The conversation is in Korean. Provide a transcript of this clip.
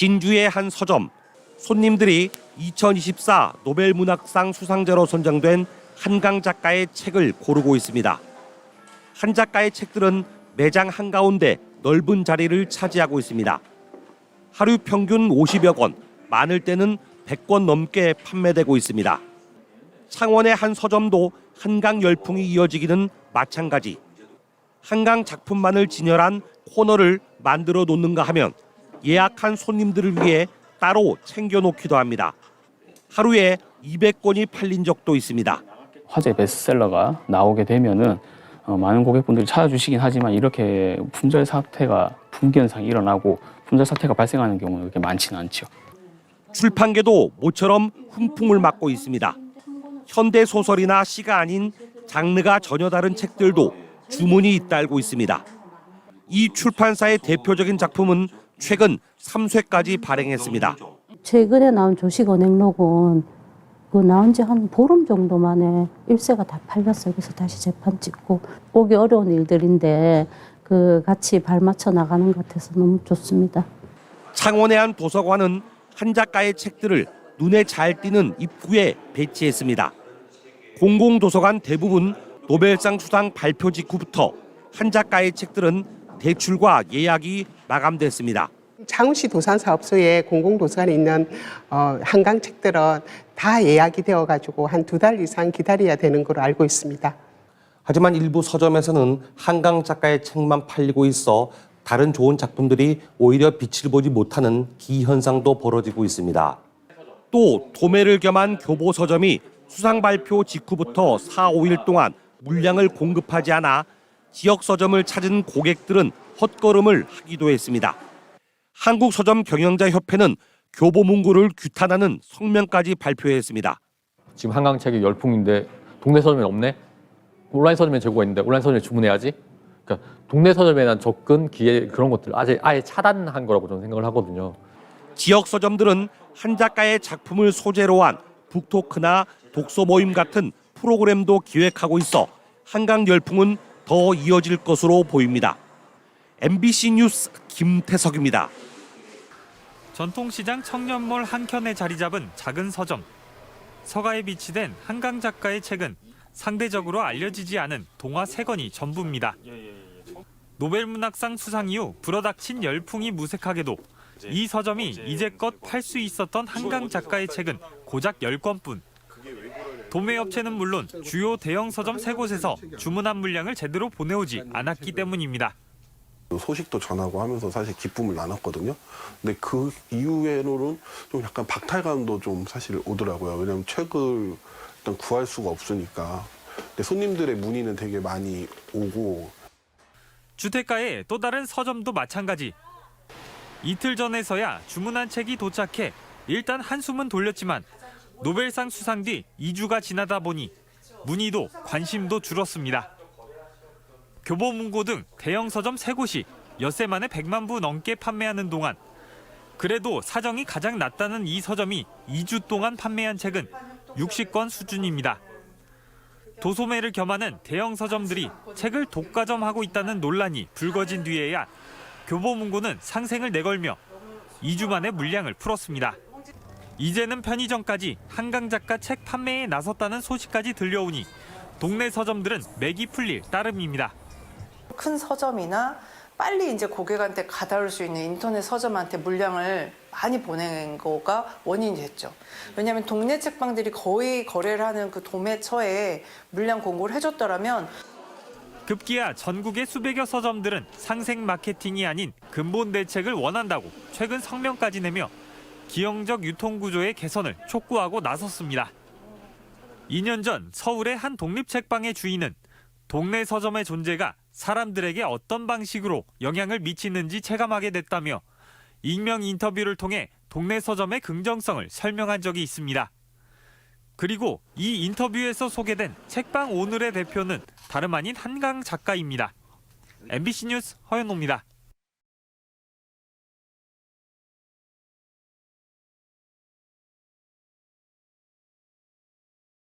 진주의 한 서점. 손님들이 2024 노벨문학상 수상자로 선정된 한강 작가의 책을 고르고 있습니다. 한 작가의 책들은 매장 한가운데 넓은 자리를 차지하고 있습니다. 하루 평균 50여 권, 많을 때는 100권 넘게 판매되고 있습니다. 창원의 한 서점도 한강 열풍이 이어지기는 마찬가지. 한강 작품만을 진열한 코너를 만들어 놓는가 하면 예약한 손님들을 위해 따로 챙겨놓기도 합니다. 하루에 200권이 팔린 적도 있습니다. 화제 베스트셀러가 나오게 되면은 많은 고객분들이 찾아주시긴 하지만 이렇게 품절 사태가 분기현상이 일어나고 품절 사태가 발생하는 경우는 그렇게 많지는 않죠. 출판계도 모처럼 훈풍을 맞고 있습니다. 현대 소설이나 시가 아닌 장르가 전혀 다른 책들도 주문이 잇따르고 있습니다. 이 출판사의 대표적인 작품은 최근 3쇄까지 발행했습니다. 최근에 나온 조식은행록은 나온 지 한 보름 정도 만에 1쇄가 다 팔렸어요. 그래서 다시 재판 찍고 오기 어려운 일들인데 같이 발맞춰 나가는 것 같아서 너무 좋습니다. 창원의 한 도서관은 한 작가의 책들을 눈에 잘 띄는 입구에 배치했습니다. 공공도서관 대부분 노벨상 수상 발표 직후부터 한 작가의 책들은 대출과 예약이 마감됐습니다. 창원시 도산사업소에 공공도서관에 있는 한강 책들은 다 예약이 되어가지고 한 2달 이상 기다려야 되는 걸로 알고 있습니다. 하지만 일부 서점에서는 한강 작가의 책만 팔리고 있어 다른 좋은 작품들이 오히려 빛을 보지 못하는 기현상도 벌어지고 있습니다. 또 도매를 겸한 교보 서점이 수상 발표 직후부터 4, 5일 동안 물량을 공급하지 않아 지역 서점을 찾은 고객들은 헛걸음을 하기도 했습니다. 한국서점경영자협회는 교보 문구를 규탄하는 성명까지 발표했습니다. 지금 한강책이 열풍인데 동네 서점에 없네? 온라인 서점에 재고가 있는데 온라인 서점에 주문해야지? 그러니까 동네 서점에 대한 접근, 기회 그런 것들 아예 차단한 거라고 저는 생각을 하거든요. 지역 서점들은 한 작가의 작품을 소재로 한 북토크나 독서 모임 같은 프로그램도 기획하고 있어 한강 열풍은 더 이어질 것으로 보입니다. MBC 뉴스 김태석입니다. 전통시장 청년몰 한켠에 자리 잡은 작은 서점. 서가에 비치된 한강 작가의 책은 상대적으로 알려지지 않은 동화 3권이 전부입니다. 노벨문학상 수상 이후 불어닥친 열풍이 무색하게도 이 서점이 이제껏 팔 수 있었던 한강 작가의 책은 고작 10권뿐. 도매업체는 물론 주요 대형 서점 3곳에서 주문한 물량을 제대로 보내오지 않았기 때문입니다. 소식도 전하고 하면서 사실 기쁨을 나눴거든요. 근데 그 이후에는 좀 약간 박탈감도 좀 사실 오더라고요. 왜냐하면 책을 일단 구할 수가 없으니까. 근데 손님들의 문의는 되게 많이 오고. 주택가의 또 다른 서점도 마찬가지. 이틀 전에서야 주문한 책이 도착해 일단 한숨은 돌렸지만 노벨상 수상 뒤 2주가 지나다 보니 문의도 관심도 줄었습니다. 교보문고 등 대형 서점 3곳이 엿새 만에 100만 부 넘게 판매하는 동안 그래도 사정이 가장 낫다는 이 서점이 2주 동안 판매한 책은 60권 수준입니다. 도소매를 겸하는 대형 서점들이 책을 독과점하고 있다는 논란이 불거진 뒤에야 교보문고는 상생을 내걸며 2주 만에 물량을 풀었습니다. 이제는 편의점까지 한강 작가 책 판매에 나섰다는 소식까지 들려오니 동네 서점들은 맥이 풀릴 따름입니다. 큰 서점이나 빨리 이제 고객한테 가다올 수 있는 인터넷 서점한테 물량을 많이 보낸 거가 원인이 됐죠. 왜냐하면 동네 책방들이 거의 거래를 하는 그 도매처에 물량 공고를 해줬더라면 급기야 전국의 수백여 서점들은 상생 마케팅이 아닌 근본 대책을 원한다고 최근 성명까지 내며 기형적 유통구조의 개선을 촉구하고 나섰습니다. 2년 전 서울의 한 독립책방의 주인은 동네 서점의 존재가 사람들에게 어떤 방식으로 영향을 미치는지 체감하게 됐다며 익명 인터뷰를 통해 동네 서점의 긍정성을 설명한 적이 있습니다. 그리고 이 인터뷰에서 소개된 책방 오늘의 대표는 다름 아닌 한강 작가입니다. MBC 뉴스 허연호입니다.